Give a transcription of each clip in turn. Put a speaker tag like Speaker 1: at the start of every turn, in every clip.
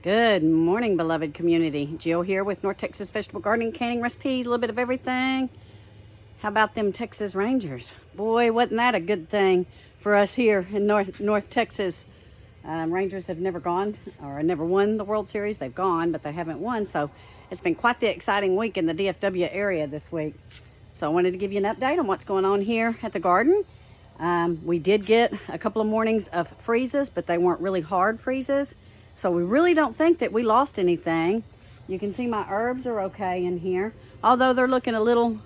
Speaker 1: Good morning, beloved community. Jill here with North Texas Vegetable Gardening, Canning Recipes, a little bit of everything. How about them Texas Rangers? Boy, wasn't that a good thing for us here in North Texas. Rangers have never gone or never won the World Series. They've gone, but they haven't won. So it's been quite the exciting week in the DFW area this week. So I wanted to give you an update on what's going on here at the garden. We did get a couple of mornings of freezes, but they weren't really hard freezes. So we really don't think that we lost anything. You can see my herbs are okay in here. Although they're looking a little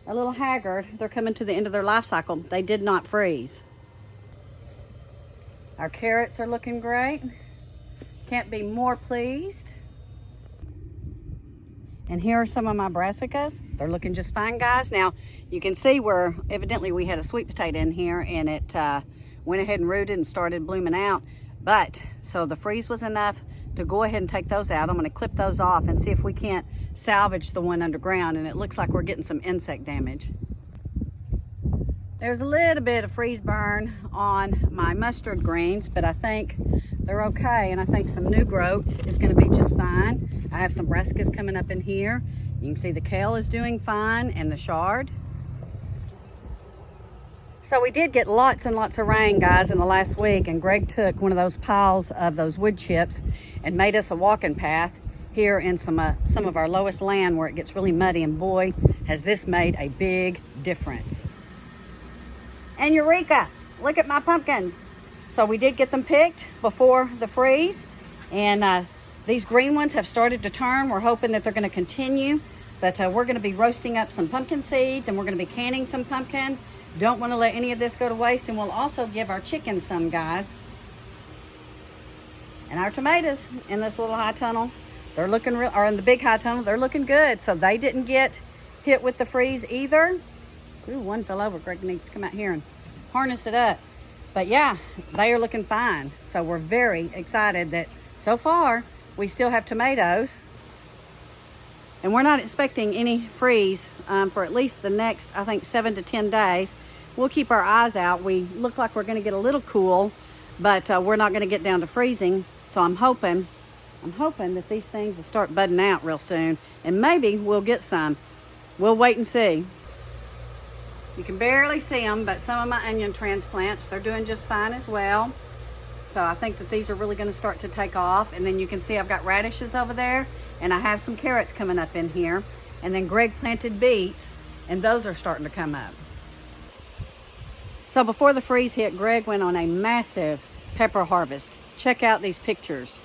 Speaker 1: haggard. They're coming to the end of their life cycle. They did not freeze. Our carrots are looking great. Can't be more pleased. And here are some of my brassicas. They're looking just fine, guys. Now, you can see where evidently we had a sweet potato in here and it went ahead and rooted and started blooming out. But, so the freeze was enough to go ahead and take those out. I'm gonna clip those off and see if we can't salvage the one underground, and it looks like we're getting some insect damage. There's a little bit of freeze burn on my mustard greens, but I think they're okay, and I think some new growth is gonna be just fine. I have some brassicas coming up in here. You can see the kale is doing fine and the chard. So we did get lots and lots of rain, guys, in the last week, and Greg took one of those piles of those wood chips and made us a walking path here in some of our lowest land where it gets really muddy, and boy, has this made a big difference. And Eureka, look at my pumpkins. So we did get them picked before the freeze, and these green ones have started to turn. We're hoping that they're gonna continue, but we're gonna be roasting up some pumpkin seeds, and we're gonna be canning some pumpkin. Don't want to let any of this go to waste, and we'll also give our chickens some, guys. And our tomatoes in this little high tunnel, they're looking real, or in the big high tunnel, they're looking good. So they didn't get hit with the freeze either. Ooh, one fell over. Greg needs to come out here and harness it up. But yeah, they are looking fine. So we're very excited that so far we still have tomatoes. And we're not expecting any freeze for at least the next, I think, 7 to 10 days. We'll keep our eyes out. We look like we're going to get a little cool, but we're not going to get down to freezing. So I'm hoping that these things will start budding out real soon, and maybe we'll get some. We'll wait and see. You can barely see them, but some of my onion transplants, they're doing just fine as well. So I think that these are really going to start to take off. And then you can see I've got radishes over there, and I have some carrots coming up in here. And then Greg planted beets, and those are starting to come up. So before the freeze hit, Greg went on a massive pepper harvest. Check out these pictures.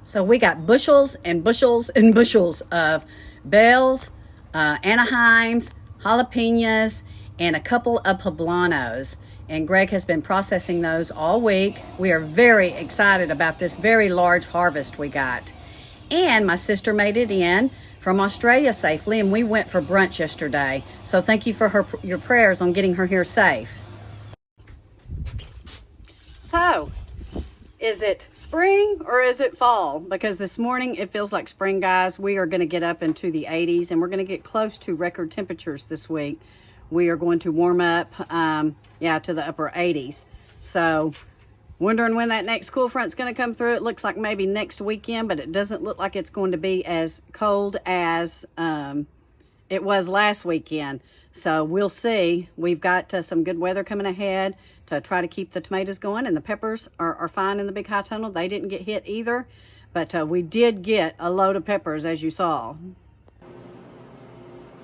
Speaker 1: So we got bushels and bushels and bushels of bells, Anaheims, jalapenos, and a couple of poblanos. And Greg has been processing those all week. We are very excited about this very large harvest we got. And my sister made it in from Australia safely, and we went for brunch yesterday. So thank you for your prayers on getting her here safe. So, is it spring or is it fall? Because this morning it feels like spring, guys. We are going to get up into the 80s, and we're going to get close to record temperatures this week. We are going to warm up, to the upper 80s. So, wondering when that next cool front's going to come through. It looks like maybe next weekend, but it doesn't look like it's going to be as cold as it was last weekend. So we'll see. We've got some good weather coming ahead to try to keep the tomatoes going, and the peppers are fine in the big high tunnel. They didn't get hit either, but we did get a load of peppers, as you saw.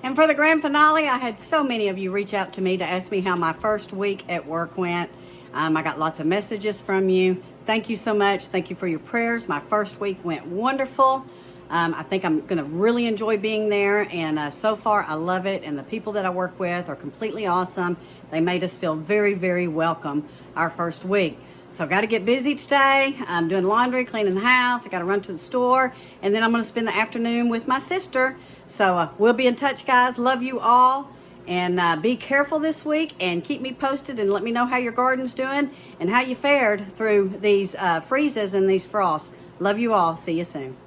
Speaker 1: And for the grand finale, I had so many of you reach out to me to ask me how my first week at work went. I got lots of messages from you. Thank you so much. Thank you for your prayers. My first week went wonderful. I think I'm going to really enjoy being there, and so far I love it, and the people that I work with are completely awesome. They made us feel very, very welcome our first week. So I've got to get busy today. I'm doing laundry, cleaning the house. I got to run to the store, and then I'm going to spend the afternoon with my sister. So we'll be in touch, guys. Love you all. And be careful this week, and keep me posted, and let me know how your garden's doing and how you fared through these freezes and these frosts. Love you all. See you soon.